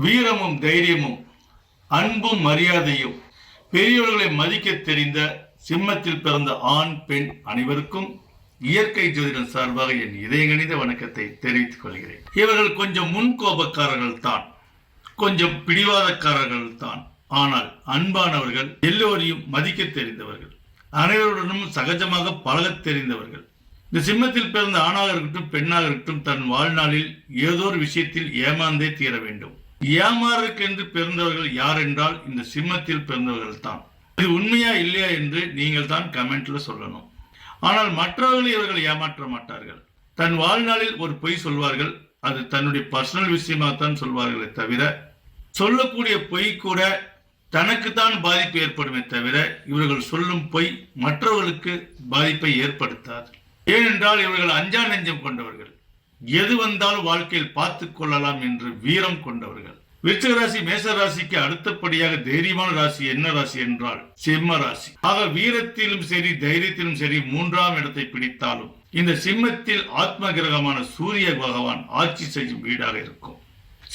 வீரமும் தைரியமும் அன்பும் மரியாதையும் பெரியவர்களை மதிக்க தெரிந்த சிம்மத்தில் பிறந்த ஆண் பெண் அனைவருக்கும் இயற்கை ஜோதிடம் சார்பாக என் இதயங்கணித வணக்கத்தை தெரிவித்துக் கொள்கிறேன். இவர்கள் கொஞ்சம் முன்கோபக்காரர்கள் தான், கொஞ்சம் பிடிவாதக்காரர்கள் தான். ஆனால் அன்பானவர்கள், எல்லோரையும் மதிக்க தெரிந்தவர்கள், அனைவருடனும் சகஜமாக பழகத் தெரிந்தவர்கள். இந்த சிம்மத்தில் பிறந்த ஆணாக இருக்கட்டும் பெண்ணாக இருக்கட்டும் தன் வாழ்நாளில் ஏதோ ஒரு விஷயத்தில் ஏமாந்தே தீர வேண்டும். ஏமாறுக்கென்று பிறந்தவர்கள் யார் என்றால் இந்த சிம்மத்தில் பிறந்தவர்கள் தான். இது உண்மையா இல்லையா என்று நீங்கள் தான் கமெண்ட்ல சொல்லணும். ஆனால் மற்றவர்களை இவர்கள் ஏமாற்ற மாட்டார்கள். தன் வாழ்நாளில் ஒரு பொய் சொல்வார்கள், அது தன்னுடைய பர்சனல் விஷயமாகத்தான் சொல்வார்களே தவிர, சொல்லக்கூடிய பொய் கூட தனக்குத்தான் பாதிப்பு ஏற்படுமே தவிர இவர்கள் சொல்லும் பொய் மற்றவர்களுக்கு பாதிப்பை ஏற்படுத்தாது. ஏனென்றால் இவர்கள் அஞ்சா நெஞ்சம் கொண்டவர்கள், எது வந்தாலும் வாழ்க்கையில் பார்த்துக் கொள்ளலாம் என்று வீரம் கொண்டவர்கள். விருச்சிக ராசி மேச ராசிக்கு அடுத்தபடியாக தைரியமான ராசி என்ன ராசி என்றால் சிம்ம ராசி. ஆக வீரத்திலும் சரி தைரியத்திலும் சரி மூன்றாம் இடத்தை பிடித்தாலும் இந்த சிம்மத்தில் ஆத்ம கிரகமான சூரிய பகவான் ஆட்சி செய்யும் வீடாக இருக்கும்.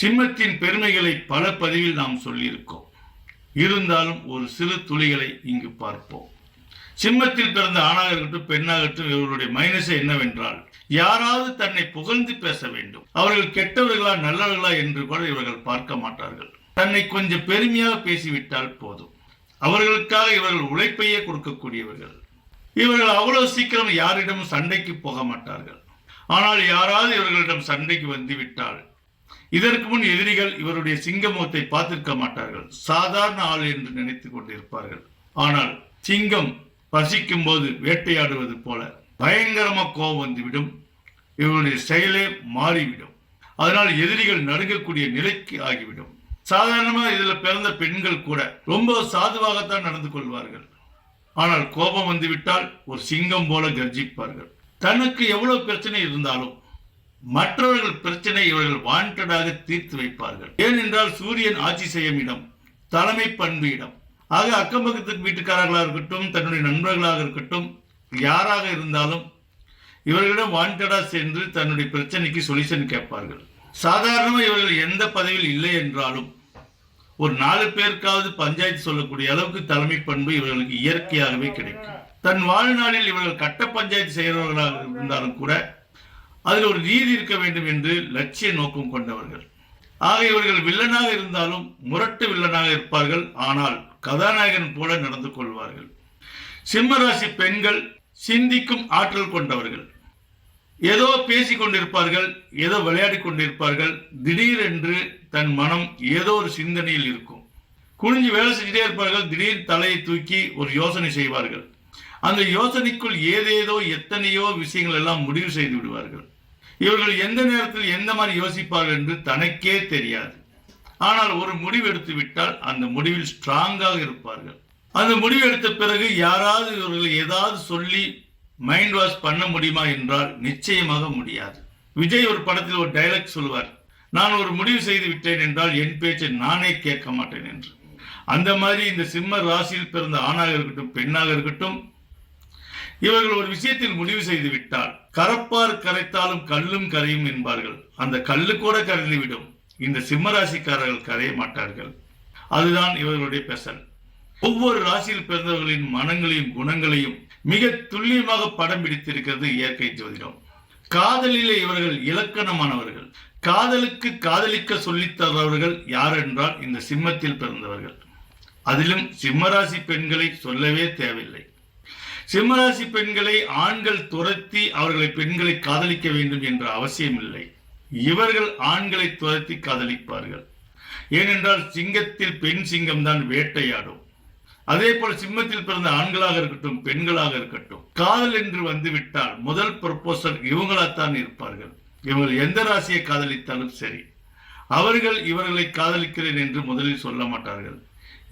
சிம்மத்தின் பெருமைகளை பல பதிவில் நாம் சொல்லியிருக்கோம். இருந்தாலும் ஒரு சிறு துளிகளை இங்கு பார்ப்போம். சிம்மத்தில் பிறந்த ஆணாக இருக்கட்டும் பெண்ணாக இருக்கட்டும் இவர்களுடைய மைனஸ் என்னவென்றால், யாராவது தன்னை புகழ்ந்து பேச வேண்டும். அவர்கள் கெட்டவர்களா நல்லவர்களா என்று கூட இவர்கள் பார்க்க மாட்டார்கள். தன்னை கொஞ்சம் பெருமையாக பேசிவிட்டால் போதும். அவர்களுக்காக இவர்கள் உழைப்பையே கொடுக்கக்கூடியவர்கள். இவர்கள் அவ்வளவு சீக்கிரம் யாரிடமும் சண்டைக்கு போக மாட்டார்கள். ஆனால் யாராவது இவர்களிடம் சண்டைக்கு வந்துவிட்டால் இதற்கு முன் எதிரிகள் இவருடைய சிங்கமுகத்தை பார்த்திருக்க மாட்டார்கள். சாதாரண ஆள் என்று நினைத்துக் கொண்டிருப்பார்கள். ஆனால் சிங்கம் பசிக்கும் போது வேட்டையாடுவது போல பயங்கரமா கோபம் வந்துவிடும். இவருடைய செயலே மாறிவிடும். அதனால் எதிரிகள் நடுங்கக்கூடிய நிலைக்கு ஆகிவிடும். சாதாரணமாக இதில் பிறந்த பெண்கள் கூட ரொம்ப சாதுவாகத்தான் நடந்து கொள்வார்கள். ஆனால் கோபம் வந்துவிட்டால் ஒரு சிங்கம் போல கர்ஜிப்பார்கள். தனக்கு எவ்வளவு பிரச்சனை இருந்தாலும் மற்றவர்கள் பிரச்சனை இவர்கள் வாண்டடாக தீர்த்து வைப்பார்கள். ஏனென்றால் சூரியன் ஆட்சி செய்யும் இடம், தலைமை பண்பு இடம். ஆக அக்கம் பக்கத்துக்கு வீட்டுக்காரர்களாக இருக்கட்டும், தன்னுடைய நண்பர்களாக இருக்கட்டும், யாராக இருந்தாலும் இவர்களிடம் வாண்டடா சென்று தன்னுடைய பிரச்சனைக்கு சொல்யூஷன் கேட்பார்கள். சாதாரணமாக இவர்கள் எந்த பதவியில் இல்லை என்றாலும் ஒரு 4 பேருக்காவது பஞ்சாயத்து சொல்லக்கூடிய அளவுக்கு தலைமை பண்பு இவர்களுக்கு இயற்கையாகவே கிடைக்கும். தன் வாழ்நாளில் இவர்கள் கட்ட பஞ்சாயத்து செய்கிறவர்களாக இருந்தாலும் கூட அதில் ஒரு நீதி இருக்க வேண்டும் என்று லட்சிய நோக்கம் கொண்டவர்கள். ஆக இவர்கள் வில்லனாக இருந்தாலும் முரட்டு வில்லனாக இருப்பார்கள். ஆனால் கதாநாயகன் போல நடந்து கொள்வார்கள். சிம்மராசி பெண்கள் சிந்திக்கும் ஆற்றல் கொண்டவர்கள். ஏதோ பேசிக் கொண்டிருப்பார்கள், ஏதோ விளையாடி கொண்டிருப்பார்கள். திடீரென்று தன் மனம் ஏதோ ஒரு சிந்தனையில் இருக்கும். குனிஞ்சு வேலை செஞ்சுட்டே இருப்பார்கள். திடீர் தலையை தூக்கி ஒரு யோசனை செய்வார்கள். அந்த யோசனைக்குள் ஏதேதோ எத்தனையோ விஷயங்கள் எல்லாம் முடிவு செய்து விடுவார்கள். இவர்கள் எந்த நேரத்தில் எந்த மாதிரி யோசிப்பார்கள் என்று தனக்கே தெரியாது. ஆனால் ஒரு முடிவு எடுத்து விட்டால் அந்த முடிவில் ஸ்ட்ராங்காக இருப்பார்கள். அந்த முடிவு எடுத்த பிறகு யாராவது இவர்கள் ஏதாவது சொல்லி மைண்ட் வாஷ் பண்ண முடியுமா என்றால் நிச்சயமாக முடியாது. விஜய் ஒரு படத்தில் ஒரு டைலாக் சொல்வார், நான் ஒரு முடிவு செய்து விட்டேன் என்றால் என் பேச்சை நானே கேட்க மாட்டேன் என்று. அந்த மாதிரி இந்த சிம்ம ராசியில் பிறந்த ஆணாக இருக்கட்டும் பெண்ணாக இருக்கட்டும் இவர்கள் ஒரு விஷயத்தில் முடிவு செய்து விட்டால் கரப்பார் கரைத்தாலும் கல்லும் கரையும் என்பார்கள். அந்த கல்லு கூட கரைந்துவிடும். இந்த சிம்மராசிக்காரர்கள் கரைய மாட்டார்கள். அதுதான் இவர்களுடைய பெசல். ஒவ்வொரு ராசியில் பிறந்தவர்களின் மனங்களையும் குணங்களையும் மிக துல்லியமாக படம் பிடித்திருக்கிறது இயற்கை ஜோதிடம். காதலிலே இவர்கள் இலக்கணமானவர்கள். காதலுக்கு காதலிக்க சொல்லித் தருபவர்கள் யார் என்றால் இந்த சிம்மத்தில் பிறந்தவர்கள். அதிலும் சிம்மராசி பெண்களை சொல்லவே தேவையில்லை. சிம்மராசி பெண்களை ஆண்கள் துரத்தி அவர்களை பெண்களை காதலிக்க வேண்டும் என்ற அவசியம் இல்லை. இவர்கள் ஆண்களை துரத்தி காதலிப்பார்கள். ஏனென்றால் சிங்கத்தில் பெண் சிங்கம் தான் வேட்டையாடும். அதே போல சிம்மத்தில் பிறந்த ஆண்களாக இருக்கட்டும் பெண்களாக இருக்கட்டும், காதல் என்று வந்துவிட்டால் முதல் ப்ரொபோசல் இவங்களாத்தான் இருப்பார்கள். இவர்கள் எந்த ராசியை காதலித்தாலும் சரி, அவர்கள் இவர்களை காதலிக்கிறேன் என்று முதலில் சொல்ல மாட்டார்கள்.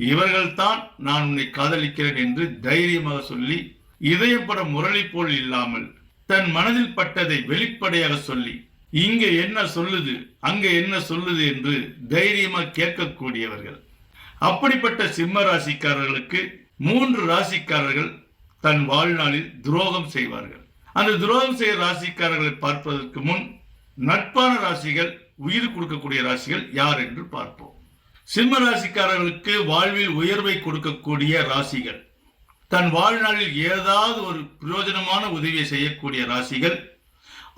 இவர்கள் தான் நான் உன்னை காதலிக்கிறேன் என்று தைரியமாக சொல்லி, இதயப்பட முரளி போல் இல்லாமல் தன் மனதில் பட்டதை வெளிப்படையாக சொல்லி, இங்க என்ன சொல்லுது அங்க என்ன சொல்லுது என்று தைரியமாக கேட்கக்கூடியவர்கள். அப்படிப்பட்ட சிம்ம ராசிக்காரர்களுக்கு 3 ராசிக்காரர்கள் தன் வாழ்நாளில் துரோகம் செய்வார்கள். அந்த துரோகம் செய்ய ராசிக்காரர்களை பார்ப்பதற்கு முன் நட்பான ராசிகள் உயிர் கொடுக்கக்கூடிய ராசிகள் யார் என்று பார்ப்போம். சிம்ம ராசிக்காரர்களுக்கு வாழ்வில் உயர்வை கொடுக்கக்கூடிய ராசிகள், தன் வாழ்நாளில் ஏதாவது ஒரு பிரயோஜனமான உதவியை செய்யக்கூடிய ராசிகள்.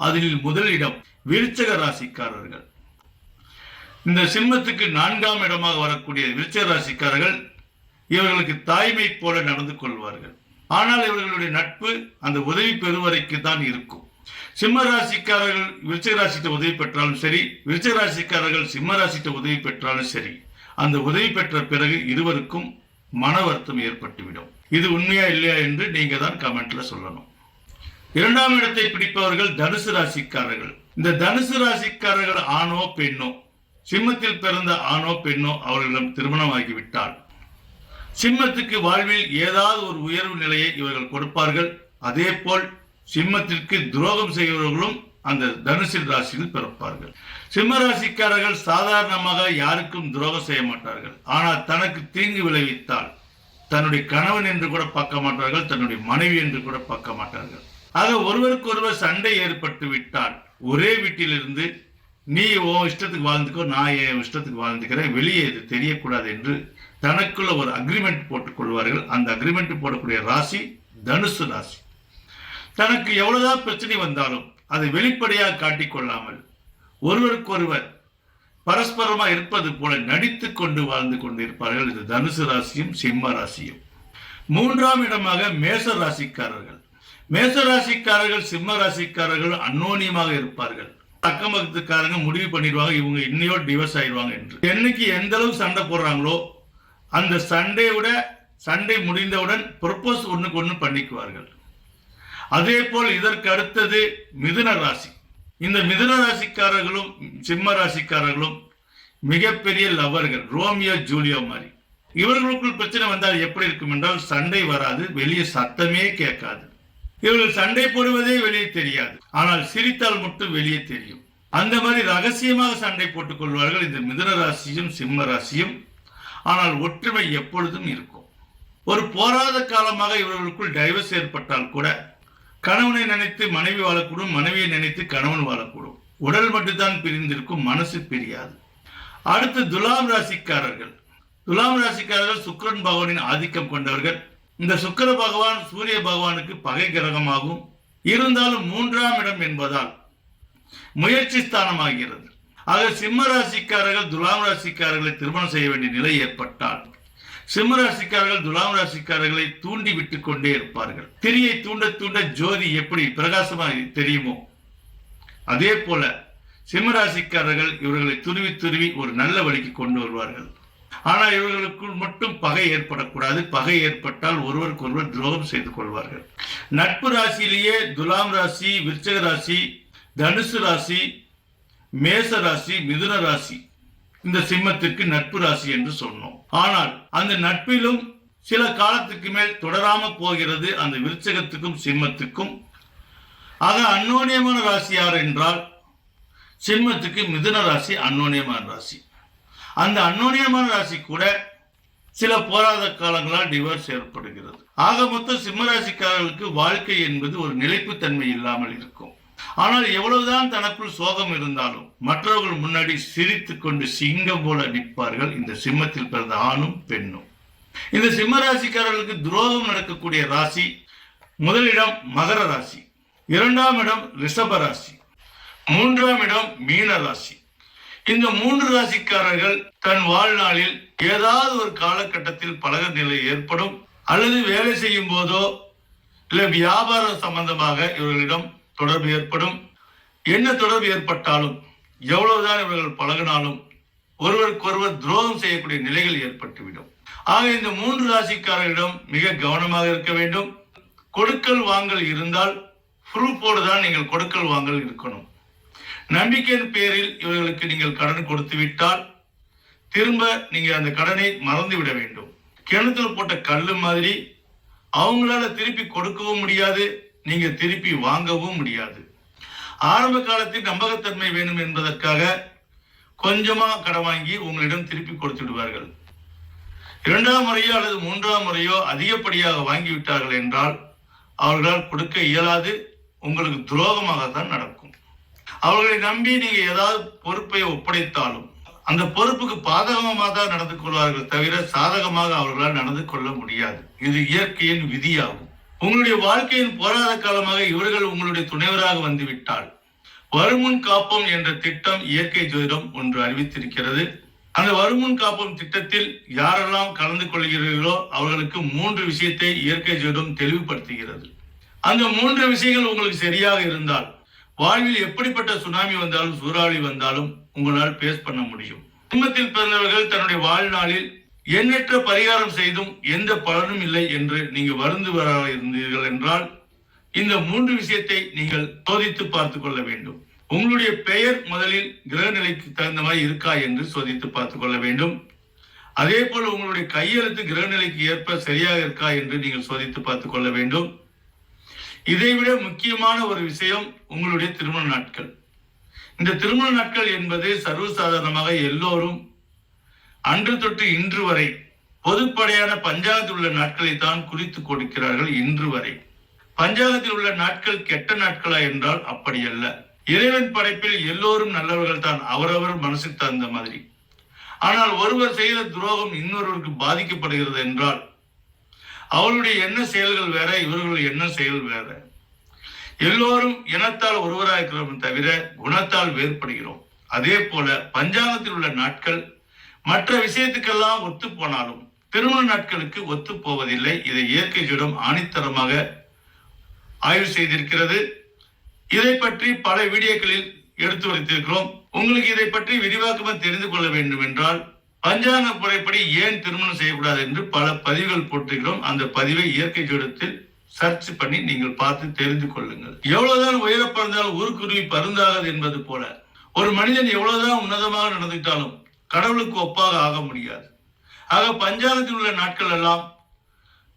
அதில் முதலிடம் விருச்சக ராசிக்காரர்கள். இந்த சிம்மத்துக்கு 4ஆம் இடமாக வரக்கூடிய விருச்சக ராசிக்காரர்கள் இவர்களுக்கு தாய்மை போல நடந்து கொள்வார்கள். ஆனால் இவர்களுடைய நட்பு அந்த உதவி பெறுவரைக்கு தான் இருக்கும். சிம்ம ராசிக்காரர்கள் விருச்சிக ராசிட்ட உதவி பெற்றாலும் சரி, விருச்சிக ராசிக்காரர்கள் சிம்ம ராசிட்ட உதவி பெற்றாலும் சரி, அந்த உதவி பெற்ற பிறகு இருவருக்கும் மன வருத்தம் ஏற்பட்டுவிடும். இது உண்மையா இல்லையா என்று நீங்க தான் கமெண்ட்ல சொல்லணும். 2ஆம் இடத்தை பிடிப்பவர்கள் தனுசு ராசிக்காரர்கள். இந்த தனுசு ராசிக்காரர்கள் ஆணோ பெண்ணோ, சிம்மத்தில் பிறந்த ஆணோ பெண்ணோ அவர்களிடம் திருமணமாகிவிட்டால் சிம்மத்துக்கு வாழ்வில் ஏதாவது ஒரு உயர்வு நிலையை இவர்கள் கொடுப்பார்கள். அதே போல் சிம்மத்திற்கு துரோகம் செய்பவர்களும் அந்த தனுசு ராசியில் பிறப்பார்கள். சிம்ம ராசிக்காரர்கள் சாதாரணமாக யாருக்கும் துரோகம் செய்ய மாட்டார்கள். ஆனால் தனக்கு தீங்கு விளைவித்தால் தன்னுடைய கணவன் என்று கூட பார்க்க மாட்டார்கள், தன்னுடைய மனைவி என்று கூட பார்க்க மாட்டார்கள். ஆக ஒருவருக்கு ஒருவர் சண்டை ஏற்பட்டு விட்டால் ஒரே வீட்டிலிருந்து நீ உன் இஷ்டத்துக்கு வாழ்ந்துக்கோ, நான் என் இஷ்டத்துக்கு வாழ்ந்துக்கிறேன், வெளியே இது தெரியக்கூடாது என்று தனக்குள்ள ஒரு அக்ரிமெண்ட் போட்டுக் கொள்வார்கள். அந்த அக்ரிமெண்ட் போடக்கூடிய ராசி தனுசு ராசி. தனக்கு எவ்வளவுதான் பிரச்சனை வந்தாலும் அதை வெளிப்படையாக காட்டிக்கொள்ளாமல் ஒருவருக்கொருவர் பரஸ்பரமா இருப்பது போல நடித்து கொண்டு வாழ்ந்து கொண்டு இருப்பார்கள். இது தனுசு ராசியும் சிம்ம ராசியும். 3ஆம் இடமாக மேச ராசிக்காரர்கள். மேச ராசிக்காரர்கள் சிம்ம ராசிக்காரர்கள் அன்னோனியமாக இருப்பார்கள். அக்கம் பக்கத்துக்காரங்க முடிவு பண்ணிடுவாங்க இவங்க இன்னையோட டிவோர்ஸ் ஆயிடுவாங்க என்று. என்னைக்கு எந்த அளவு சண்டை போடுறாங்களோ அந்த சண்டை முடிந்தவுடன் ப்ரொபோஸ் ஒண்ணுக்கு ஒன்று பண்ணிக்குவார்கள். அதே போல் இதற்கு அடுத்தது மிதுன ராசி. இந்த மிதுன ராசிக்காரர்களும் சிம்ம ராசிக்காரர்களும் மிகப்பெரிய லவர்கள், ரோமியோ ஜூலியோ மாதிரி. இவர்களுக்குள் பிரச்சனை வந்தால் எப்படி இருக்கும் என்றால் சண்டை வராது, வெளியே சத்தமே கேட்காது. இவர்கள் சண்டை போடுவதே வெளியே தெரியாது, ஆனால் சிரித்தால் மட்டும் வெளியே தெரியும். அந்த மாதிரி ரகசியமாக சண்டை போட்டுக் கொள்வார்கள் இந்த மிதுன ராசியும் சிம்ம ராசியும். ஆனால் ஒற்றுமை எப்பொழுதும் இருக்கும். ஒரு போராத காலமாக இவர்களுக்குள் டைவர்ஸ் ஏற்பட்டால் கூட கணவனை நினைத்து மனைவி வாழக்கூடும், மனைவியை நினைத்து கணவன் வாழக்கூடும். உடல் மட்டும்தான் பிரிந்திருக்கும், மனசு பிரியாது. அடுத்து துலாம் ராசிக்காரர்கள். துலாம் ராசிக்காரர்கள் சுக்கிரன் பகவானின் ஆதிக்கம் கொண்டவர்கள். இந்த சுக்கிர பகவான் சூரிய பகவானுக்கு பகை கிரகமாகும். இருந்தாலும் 3ஆம் இடம் என்பதால் முயற்சி ஸ்தானமாகிறது. ஆக சிம்ம ராசிக்காரர்கள் துலாம் ராசிக்காரர்களை திருமணம் செய்ய வேண்டிய நிலை ஏற்பட்டால் சிம்ம ராசிக்காரர்கள் துலாம் ராசிக்காரர்களை தூண்டி விட்டு கொண்டே இருப்பார்கள். திரியை தூண்ட தூண்ட ஜோதி எப்படி பிரகாசமாக தெரியுமோ அதே போல சிம்ம ராசிக்காரர்கள் இவர்களை துருவி துருவி ஒரு நல்ல வழிக்கு கொண்டு வருவார்கள். ஆனால் இவர்களுக்குள் மட்டும் பகை ஏற்படக்கூடாது. பகை ஏற்பட்டால் ஒருவருக்கு ஒருவர் துரோகம் செய்து கொள்வார்கள். நட்பு ராசியிலேயே துலாம் ராசி, விருச்சிக ராசி, தனுசு ராசி, மேச ராசி, மிதுன ராசி இந்த சிம்மத்திற்கு நட்பு ராசி என்று சொன்னோம். ஆனால் அந்த நட்பிலும் சில காலத்துக்கு மேல் தொடராம போகிறது அந்த விருச்சகத்துக்கும் சிம்மத்துக்கும். ஆக அன்னோனியமான ராசி யார் என்றால் சிம்மத்துக்கு மிதுன ராசி அன்னோனியமான ராசி. அந்த அன்னோனியமான ராசி கூட சில போராத காலங்களால் டிவோர்ஸ் ஏற்படுகிறது. ஆக மொத்தம் சிம்ம ராசிக்காரர்களுக்கு வாழ்க்கை என்பது ஒரு நிலைப்புத்தன்மை இல்லாமல் இருக்கும். ஆனால் எவ்வளவுதான் தனக்குள் சோகம் இருந்தாலும் மற்றவர்கள் முன்னாடி சிரித்து கொண்டு சிங்கம் போல நிற்பார்கள் இந்த சிம்மத்தில் பிறந்த ஆணும் பெண்ணும். இந்த சிம்ம ராசிக்காரர்களுக்கு துரோகம் நடக்கக்கூடிய ராசி முதலிடம் மகர ராசி, 2ஆம் இடம் ரிஷப ராசி, 3ஆம் இடம் மீன ராசி. இந்த 3 ராசிக்காரர்கள் தன் வாழ்நாளில் ஏதாவது ஒரு காலகட்டத்தில் பழக நிலை ஏற்படும், அல்லது வேலை செய்யும் போதோ இல்லை வியாபாரம் சம்பந்தமாக இவர்களிடம் தொடர்பு ஏற்படும். என்ன தொடர்பு ஏற்பட்டாலும் எவ்வளவுதான் இவர்கள் பழகினாலும் ஒருவருக்கொருவர் துரோகம் செய்யக்கூடிய நிலைகள் ஏற்பட்டுவிடும். ஆக இந்த 3 ராசிக்காரர்களிடம் மிக கவனமாக இருக்க வேண்டும். கொடுக்கல் வாங்கல் இருந்தால் ப்ரூஃபோடு தான் நீங்கள் கொடுக்கல் வாங்கல் இருக்கணும். நம்பிக்கையின் பேரில் இவர்களுக்கு நீங்கள் கடன் கொடுத்து விட்டால் திரும்ப நீங்க அந்த கடனை மறந்து விட வேண்டும். கிணத்துல போட்ட கல்லு மாதிரி அவங்களால திருப்பி கொடுக்கவும் முடியாது, நீங்க திருப்பி வாங்கவும் முடியாது. ஆரம்ப காலத்தில் நம்பகத்தன்மை வேணும் என்பதற்காக கொஞ்சமா கடன் வாங்கி உங்களிடம் திருப்பி கொடுத்து விடுவார்கள். 2ஆம் முறையோ அல்லது 3ஆம் முறையோ அதிகப்படியாக வாங்கிவிட்டார்கள் என்றால் அவர்களால் கொடுக்க இயலாது, உங்களுக்கு துரோகமாகத்தான் நடக்கும். அவர்களை நம்பி நீங்க ஏதாவது பொறுப்பை ஒப்படைத்தாலும் அந்த பொறுப்புக்கு பாதகமாக தான் நடந்து கொள்வார்கள் தவிர சாதகமாக அவர்களால் நடந்து கொள்ள முடியாது. இது இயற்கையின் விதியாகும். உங்களுடைய வாழ்க்கையின் போராத காலமாக இவர்கள் உங்களுடைய துணைவராக வந்துவிட்டால் வருமுன் காப்போம் என்ற திட்டம் இயற்கை ஜோதிடம் ஒன்று அறிவித்திருக்கிறது. அந்த வருமுன் காப்போம் திட்டத்தில் யாரெல்லாம் கலந்து கொள்கிறீர்களோ அவர்களுக்கு 3 விஷயத்தை இயற்கை ஜோதிடம் தெளிவுபடுத்துகிறது. அந்த 3 விஷயங்கள் உங்களுக்கு சரியாக இருந்தால் வாழ்வில் எப்படிப்பட்ட சுனாமி வந்தாலும் சூறாவளி வந்தாலும் உங்களால் பேஸ் பண்ண முடியும். குடும்பத்தில் பிறந்தவர்கள் தன்னுடைய வாழ்நாளில் எண்ணற்ற பரிகாரம் செய்தும் எந்த பலனும் இல்லை என்று நீங்க வருந்துவராக இருந்தீர்கள் என்றால் இந்த 3 விஷயத்தை நீங்கள் சோதித்து பார்த்து கொள்ள வேண்டும். உங்களுடைய பெயர் முதலில் கிரக நிலைக்கு தகுந்த மாதிரி இருக்கா என்று சோதித்து பார்த்துக் கொள்ள வேண்டும். அதே போல உங்களுடைய கையெழுத்து கிரக நிலைக்கு ஏற்ப சரியாக இருக்கா என்று நீங்கள் சோதித்து பார்த்துக் கொள்ள வேண்டும். இதைவிட முக்கியமான ஒரு விஷயம் உங்களுடைய திருமண நாட்கள். இந்த திருமண நாட்கள் என்பது சர்வசாதாரணமாக எல்லோரும் அன்று தொட்டு இன்று வரை பொதுப்படையான பஞ்சாங்கத்தில் உள்ள நாட்களை தான் குறித்து கொடுக்கிறார்கள். இன்று வரை பஞ்சாங்கத்தில் உள்ள நாட்கள் கெட்ட நாட்களா என்றால் அப்படி அல்ல. இறைவன் படைப்பில் எல்லோரும் நல்லவர்கள் தான், அவரவர் மனசுக்கு தகுந்த மாதிரி. ஆனால் ஒருவர் செய்த துரோகம் இன்னொருவருக்கு பாதிக்கப்படுகிறது என்றால் அவருடைய என்ன செயல்கள் வேற, இவர்களுடைய என்ன செயல் வேற. எல்லோரும் இனத்தால் ஒருவராக இருக்கிறோம் தவிர குணத்தால் வேறுபடுகிறோம். அதே போல பஞ்சாங்கத்தில் உள்ள நாட்கள் மற்ற விஷயத்துக்கெல்லாம் ஒத்து போனாலும் திருமண நாட்களுக்கு ஒத்து போவதில்லை. இதை இயற்கை ஜோதிடம் ஆணித்தரமாக ஆய்வு செய்திருக்கிறது. இதை பற்றி பல வீடியோக்களில் எடுத்து வைத்திருக்கிறோம். உங்களுக்கு இதை பற்றி விரிவாக்கமாக தெரிந்து கொள்ள வேண்டும் என்றால் பஞ்சாங்க முறைப்படி ஏன் திருமணம் செய்யக்கூடாது என்று பல பதிவுகள் போட்டிருக்கிறோம். அந்த பதிவை இயற்கை ஜோதிடத்தில் சர்ச் பண்ணி நீங்கள் பார்த்து தெரிந்து கொள்ளுங்கள். எவ்வளவுதான் உயர பறந்தாலும் ஊருக்குருவி பருந்தாகாது என்பது போல ஒரு மனிதன் எவ்வளவுதான் உன்னதமாக நடந்துட்டாலும் கடவுளுக்கு ஒப்பாக ஆக முடியாது. ஆக பஞ்சாங்கத்தில் உள்ள நாட்கள் எல்லாம்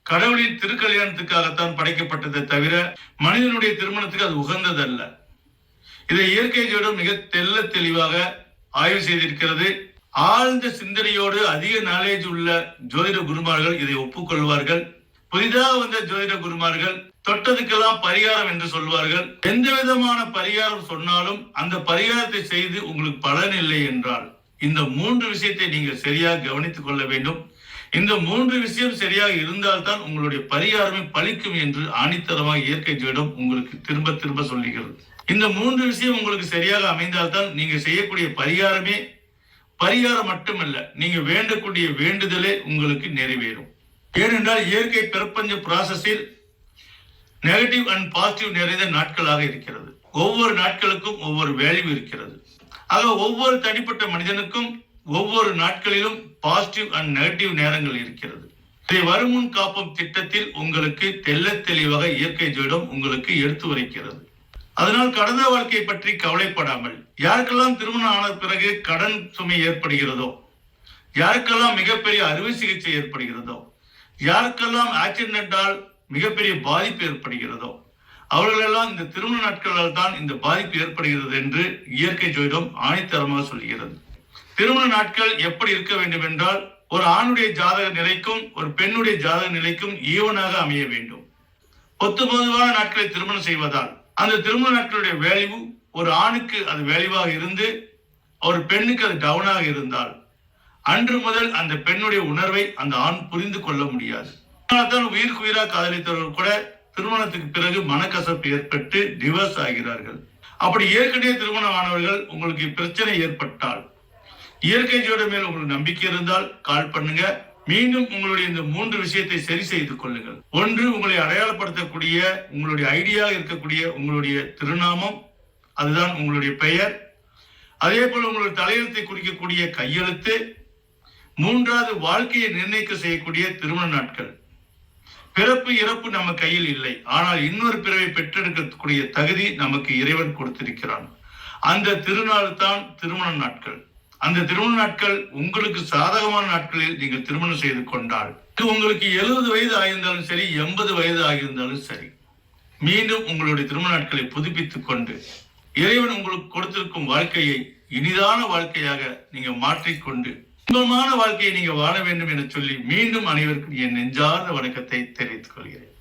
கடவுளின் திருக்கல்யாணத்துக்காகத்தான் படைக்கப்பட்டதை தவிர மனிதனுடைய திருமணத்துக்கு அது உகந்ததல்ல. இதை இயற்கை ஜோதிடம் மிக தெளிவாக ஆய்வு செய்திருக்கிறது. ஆழ்ந்த சிந்தனையோடு அதிக நாலேஜ் உள்ள ஜோதிட குருமார்கள் இதை ஒப்புக்கொள்வார்கள். புதிதாக வந்த ஜோதிட குருமார்கள் தொட்டதுக்கெல்லாம் பரிகாரம் என்று சொல்வார்கள். எந்த விதமான பரிகாரம் சொன்னாலும் அந்த பரிகாரத்தை செய்து உங்களுக்கு பலன் இல்லை என்றால் இந்த 3 விஷயத்தை நீங்கள் சரியாக கவனித்துக் கொள்ள வேண்டும். இந்த 3 விஷயம் சரியாக இருந்தால்தான் உங்களுடைய பரிகாரமே பலிக்கும் என்று ஆணித்தரமாக இயற்கை ஜோதிடம் உங்களுக்கு திரும்ப திரும்ப சொல்லுகிறது. இந்த 3 விஷயம் உங்களுக்கு சரியாக அமைந்தால்தான் நீங்க செய்யக்கூடிய பரிகாரம் மட்டுமல்ல, நீங்க வேண்டக்கூடிய வேண்டுதலே உங்களுக்கு நிறைவேறும். ஏனென்றால் இயற்கை பிரபஞ்ச ப்ராசஸில் நெகட்டிவ் அண்ட் பாசிட்டிவ் நிறைந்த நாட்களாக இருக்கிறது. ஒவ்வொரு நாட்களுக்கும் ஒவ்வொரு வேல்யூ இருக்கிறது. ஆக ஒவ்வொரு தனிப்பட்ட மனிதனுக்கும் ஒவ்வொரு நாட்களிலும் பாசிட்டிவ் அண்ட் நெகட்டிவ் நேரங்கள் இருக்கிறது. இதை வருமுன் காப்போம் திட்டத்தில் உங்களுக்கு தெளிவாக இயற்கை ஜோதிடம் உங்களுக்கு எடுத்து உரைக்கிறது. அதனால் கடந்த வாழ்க்கை பற்றி கவலைப்படாமல் யாருக்கெல்லாம் திருமணம் ஆன பிறகு கடன் சுமை ஏற்படுகிறதோ, யாருக்கெல்லாம் மிகப்பெரிய அறுவை சிகிச்சை ஏற்படுகிறதோ, யாருக்கெல்லாம் ஆக்சிடென்டால் மிகப்பெரிய பாதிப்பு ஏற்படுகிறதோ அவர்களெல்லாம் இந்த திருமண நாட்களால் தான் இந்த பாதிப்பு ஏற்படுகிறது என்று இயற்கை ஜோதிடம் ஆணித்தரமாக சொல்கிறது. திருமண நாட்கள் எப்படி இருக்க வேண்டும் என்றால் ஒரு ஆணுடைய ஜாதக நிலைக்கும் ஒரு பெண்ணுடைய ஜாதக நிலைக்கும் ஈவனாக அமைய வேண்டும். பொதுவான நாட்களை திருமணம் செய்வதால் அந்த திருமண நாட்களுடைய வேல்யூ ஒரு ஆணுக்கு அது வேல்யூவாக இருந்து ஒரு பெண்ணுக்கு அது டவுனாக இருந்தால் அன்று முதல் அந்த பெண்ணுடைய உணர்வை அந்த ஆண் புரிந்து கொள்ள முடியாது. அதனால்தான் உயிருக்கு உயிராக காதலித்தவர்கள் கூட திருமணத்துக்கு பிறகு மனக்கசப்பு ஏற்பட்டு டிவோர்ஸ் ஆகிறார்கள். அப்படி ஏற்கனவே திருமணம் ஆனவர்கள் உங்களுக்கு பிரச்சனை ஏற்பட்டால் இயற்கை ஜோதிடம் மேல் உங்களுக்கு நம்பிக்கை இருந்தால் கால் பண்ணுங்க. மீண்டும் உங்களுடைய இந்த 3 விஷயத்தை சரி செய்து கொள்ளுங்கள். ஒன்று, உங்களை அடையாளப்படுத்தக்கூடிய உங்களுடைய ஐடியா இருக்கக்கூடிய உங்களுடைய திருநாமம், அதுதான் உங்களுடைய பெயர். அதே போல உங்களுடைய தலையெழுத்தை குறிக்கக்கூடிய கையெழுத்து. 3வது, வாழ்க்கையை நிர்ணயிக்க செய்யக்கூடிய திருமண நாட்கள். பிறப்பு இறப்பு நம்ம கையில் இல்லை, ஆனால் இன்னொரு பிறவை பெற்றெடுக்கக்கூடிய தகுதி நமக்கு இறைவன் கொடுத்திருக்கிறான். அந்த திருநாள் தான் திருமண நாட்கள். அந்த திருமண நாட்கள் உங்களுக்கு சாதகமான நாட்களில் நீங்கள் திருமணம் செய்து கொண்டால் உங்களுக்கு 70 வயது ஆகியிருந்தாலும் சரி, 80 வயது ஆகியிருந்தாலும் சரி, மீண்டும் உங்களுடைய திருமண நாட்களை புதுப்பித்துக் கொண்டு இறைவன் உங்களுக்கு கொடுத்திருக்கும் வாழ்க்கையை இனிதான வாழ்க்கையாக நீங்க மாற்றிக்கொண்டு இன்பமான வாழ்க்கையை நீங்க வாழ வேண்டும் என சொல்லி மீண்டும் அனைவருக்கும் என் நெஞ்சார்ந்த வணக்கத்தை தெரிவித்துக் கொள்கிறேன்.